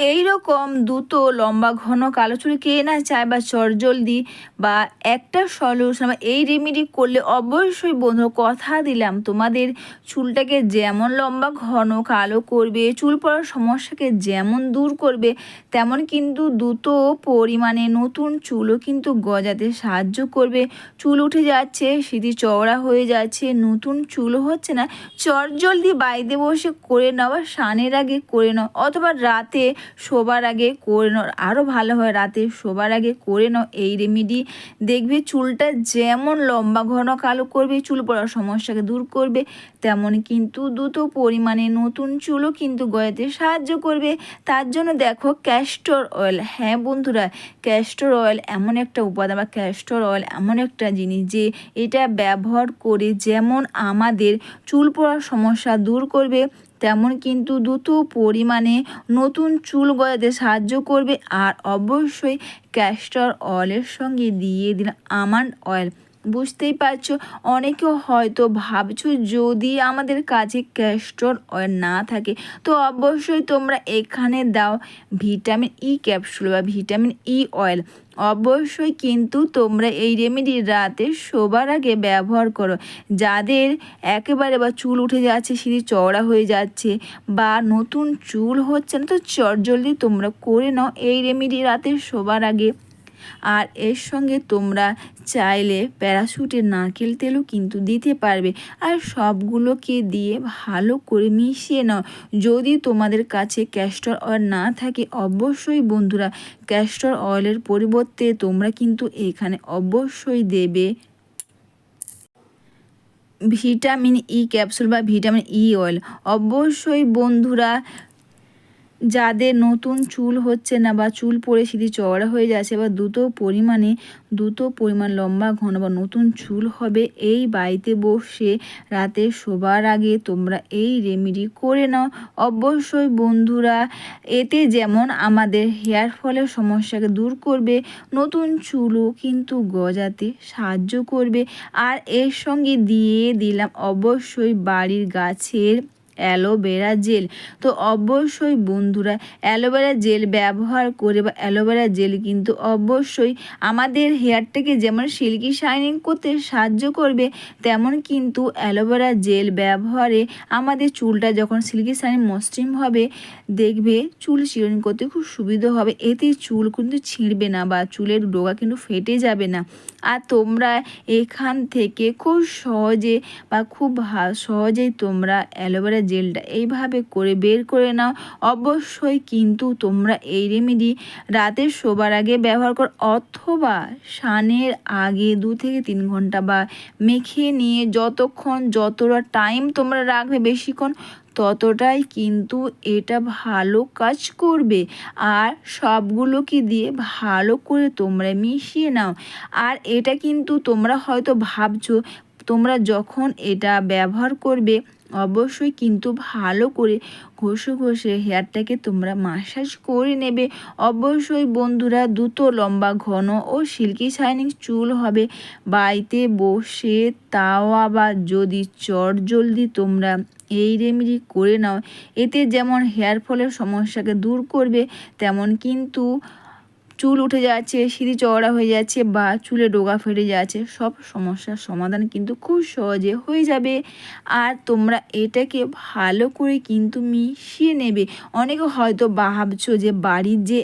এই রকম দ্রুত লম্বা ঘন কালো চুল কে না চায় বা চটজলদি বা একটা সলিউশন বা এই রেমেডি করলে অবশ্যই বন্ধু কথা দিলাম তোমাদের চুলটাকে যেমন লম্বা ঘন কালো করবে, চুল পড়ার সমস্যাকে যেমন দূর করবে, তেমন কিন্তু দ্রুত পরিমাণে নতুন চুলও কিন্তু গজাতে সাহায্য করবে। চুল উঠে যাচ্ছে, সিঁথি চওড়া হয়ে যাচ্ছে, নতুন চুলও হচ্ছে না, চটজলদি বাড়িতে বসে করে নাও বা স্নানের আগে করে নাও অথবা রাতে শোবার আগে করে নাও, আরও ভালো হয় রাতে শোবার আগে করে নাও এই রেমেডি। দেখবে চুলটা যেমন লম্বা ঘন কালো করবে, চুল পড়ার সমস্যাকে দূর করবে, তেমন কিন্তু দ্রুত পরিমাণে নতুন চুলও কিন্তু গজাতে সাহায্য করবে। তার জন্য দেখো ক্যাস্টর অয়েল, হ্যাঁ বন্ধুরা, ক্যাস্টর অয়েল এমন একটা উপাদান বা ক্যাস্টর অয়েল এমন একটা জিনিস যে এটা ব্যবহার করে যেমন আমাদের চুল পড়ার সমস্যা দূর করবে, তেমন কিন্তু দ্রুত পরিমাণে নতুন চুল গজাতে সাহায্য করবে। আর অবশ্যই ক্যাস্টর অয়েলের সঙ্গে দিয়ে দিলাম আমন্ড অয়েল। বুঝতেই পারছো, অনেকেও হয়তো ভাবছো যদি আমাদের কাছে ক্যাস্টর অয়েল না থাকে তো অবশ্যই তোমরা এখানে দাও ভিটামিন ই ক্যাপসুল বা ভিটামিন ই অয়েল। অবশ্যই কিন্তু তোমরা এই রেমেডি রাতে শোবার আগে ব্যবহার করো। যাদের একেবারে বা চুল উঠে যাচ্ছে, সিঁথি চওড়া হয়ে যাচ্ছে বা নতুন চুল হচ্ছে না, তো চটজলদি তোমরা করে নাও এই রেমেডি রাতে শোবার আগে। আর এর সঙ্গে তোমরা চাইলে প্যারাশুটের নারকেল তেলও কিন্তু দিতে পারবে। আর সবগুলোকে দিয়ে ভালো করে মিশিয়ে নাও। যদি তোমাদের কাছে ক্যাস্টর অয়েল না থাকে অবশ্যই বন্ধুরা ক্যাস্টর অয়েলের পরিবর্তে তোমরা কিন্তু এখানে অবশ্যই দেবে ভিটামিন ই ক্যাপসুল বা ভিটামিন ই অয়েল। অবশ্যই বন্ধুরা যাদের নতুন চুল হচ্ছে না বা চুল পড়ে সিঁথি চওড়া হয়ে যাচ্ছে বা দ্রুত পরিমাণ লম্বা ঘন বা নতুন চুল হবে, এই বাড়িতে বসে রাতে শোবার আগে তোমরা এই রেমেডি করে নাও। অবশ্যই বন্ধুরা এতে যেমন আমাদের হেয়ার ফলের সমস্যাকে দূর করবে, নতুন চুলও কিন্তু গজাতে সাহায্য করবে। আর এর সঙ্গে দিয়ে দিলাম অবশ্যই বাড়ির গাছের অ্যালোভেরা জেল। তো অবশ্যই বন্ধুরা অ্যালোভেরা জেল ব্যবহার করে বা অ্যালোভেরা জেল কিন্তু অবশ্যই আমাদের হেয়ারটাকে যেমন সিল্কি শাইনিং করতে সাহায্য করবে, তেমন কিন্তু অ্যালোভেরা জেল ব্যবহারে আমাদের চুলটা যখন সিল্কি শাইনিং মসৃণ হবে, দেখবে চুল চিরুনি করতে খুব সুবিধা হবে। এতে চুল কিন্তু ছিঁড়বে না বা চুলের ডগা কিন্তু ফেটে যাবে না। আর তোমরা এখান থেকে খুব সহজে বা খুব সহজেই তোমরা অ্যালোভেরা জেলটা এইভাবে করে বের করে নাও। অবশ্যই কিন্তু তোমরা এই রেমেডি রাতে শোবার আগে ব্যবহার করো অথবা স্নানের আগে 2 থেকে 3 ঘন্টা বা মেখে নিয়ে যতটা টাইম তোমরা রাখবে বেশিক্ষণ ততটাই কিন্তু এটা ভালো কাজ করবে। আর সবগুলোকে দিয়ে ভালো করে তোমরা মিশিয়ে নাও। আর এটা কিন্তু তোমরা হয়তো ভাবছো তোমরা যখন এটা ব্যবহার করবে অবশ্যই কিন্তু ভালো করে ঘষে হেয়ারটাকে তোমরা মাসাজ করে নেবে। অবশ্যই বন্ধুরা দ্রুত লম্বা ঘন ও সিল্কি শাইনিং চুল হবে বাড়িতে বসে, তাও আবার যদি চটজলদি তোমরা এই রেমেডি করে নাও। এতে যেমন হেয়ার ফলের সমস্যাকে দূর করবে, তেমন কিন্তু চুল উঠে যাচ্ছে, সিঁথি চওড়া হয়ে যাচ্ছে বা চুলে ডগা ফেটে যাচ্ছে, সব সমস্যার সমাধান কিন্তু খুব সহজে হয়ে যাবে। আর তোমরা এটাকে ভালো করে কিন্তু মিশিয়ে নেবে। অনেকে হয়তো ভাবছো যে বাড়ির যে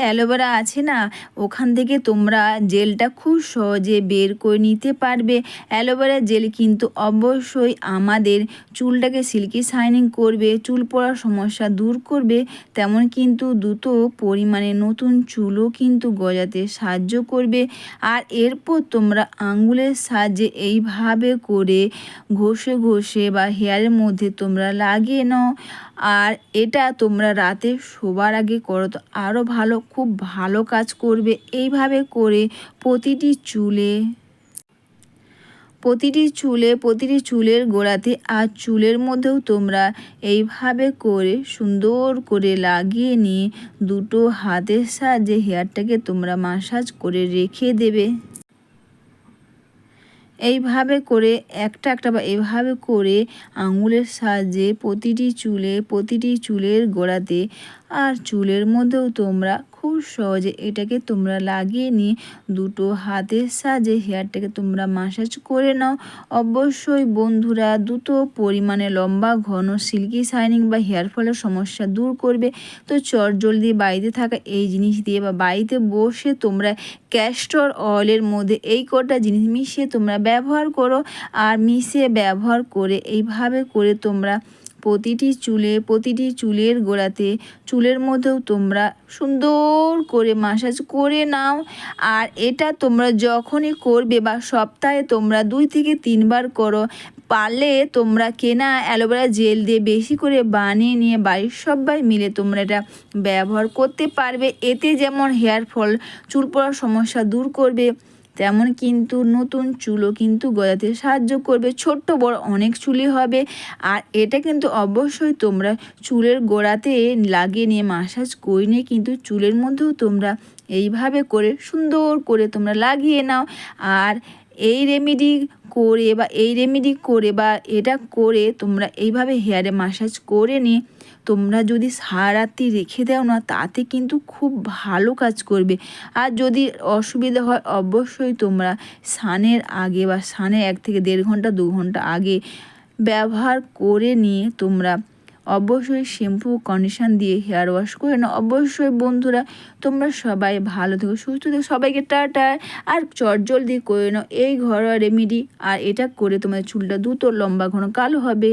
অ্যালোভেরা আছে না, ওখান থেকে তোমরা জেলটা খুব সহজে বের করে নিতে পারবে। অ্যালোভেরা জেল কিন্তু অবশ্যই আমাদের চুলটাকে সিল্কি শাইনিং করবে, চুল পড়ার সমস্যা দূর করবে, তেমন কিন্তু দ্রুত পরিমাণে নতুন চুলও কিন্তু গজাতে সাহায্য করবে। আর এরপর তোমরা আঙ্গুলের সাহায্যে এইভাবে করে ঘষে বা হেয়ারের মধ্যে তোমরা লাগিয়ে নাও। আর এটা তোমরা রাতে শোবার আগে করো তো আরও ভালো, খুব ভালো কাজ করবে। এইভাবে করে প্রতিটি চুলের গোড়াতে আর চুলের মধ্যেও তোমরা এইভাবে করে সুন্দর করে লাগিয়ে নিয়ে দুটো হাতের সাহায্যে হেয়ারটাকে তোমরা মাসাজ করে রেখে দেবে। এইভাবে করে একটা বা এভাবে করে আঙুলের সাহায্যে প্রতিটি চুলের গোড়াতে আর চুলের মধ্যেও তোমরা খুব সহজে এটাকে তোমরা লাগিয়ে নিয়ে দুটো হাতের সাহায্যে হেয়ারটাকে তোমরা মাসাজ করে নাও। অবশ্যই বন্ধুরা দ্রুত পরিমাণে লম্বা ঘন সিল্কি শাইনিং বা হেয়ার ফলের সমস্যা দূর করবে। তো জলদি বাড়িতে থাকা এই জিনিস দিয়ে বা বাড়িতে বসে তোমরা ক্যাস্টর অয়েলের মধ্যে এই কটা জিনিস মিশিয়ে তোমরা ব্যবহার করো। আর মিশিয়ে ব্যবহার করে এইভাবে করে তোমরা প্রতিটি চুলের গোড়াতে চুলের মধ্যেও তোমরা সুন্দর করে মাসাজ করে নাও। আর এটা তোমরা যখনই করবে বা সপ্তাহে তোমরা 2 থেকে 3 বার করো। পারলে তোমরা কেনা অ্যালোভেরা জেল দিয়ে বেশি করে বানিয়ে নিয়ে বাড়ির সবাই মিলে তোমরা এটা ব্যবহার করতে পারবে। এতে যেমন হেয়ার ফল চুল পড়ার সমস্যা দূর করবে, তেমন কিন্তু নতুন চুলও কিন্তু গজাতে সাহায্য করবে। ছোট্ট বড় অনেক চুলই হবে। আর এটা কিন্তু অবশ্যই তোমরা চুলের গোড়াতে লাগিয়ে নিয়ে মাসাজ করে নিয়ে কিন্তু চুলের মধ্যেও তোমরা এইভাবে করে সুন্দর করে তোমরা লাগিয়ে নাও। আর এই রেমেডি করে বা এটা করে তোমরা এইভাবে হেয়ারে মাসাজ করে নিয়ে তোমরা যদি সারারাত্রি রেখে দাও না, তাতে কিন্তু খুব ভালো কাজ করবে। আর যদি অসুবিধা হয় অবশ্যই তোমরা স্নানের আগে বা স্নানের 1 থেকে 1.5 ঘন্টা 2 ঘন্টা আগে ব্যবহার করে নিয়ে তোমরা অবশ্যই শ্যাম্পু কন্ডিশন দিয়ে হেয়ার ওয়াশ করে নাও। অবশ্যই বন্ধুরা তোমরা সবাই ভালো থেকো, সুস্থ থেকো, সবাইকে টাটা। আর জলদি করে নাও এই ঘরোয়া রেমেডি। আর এটা করে তোমাদের চুলটা দ্রুত লম্বা ঘন কালো হবে।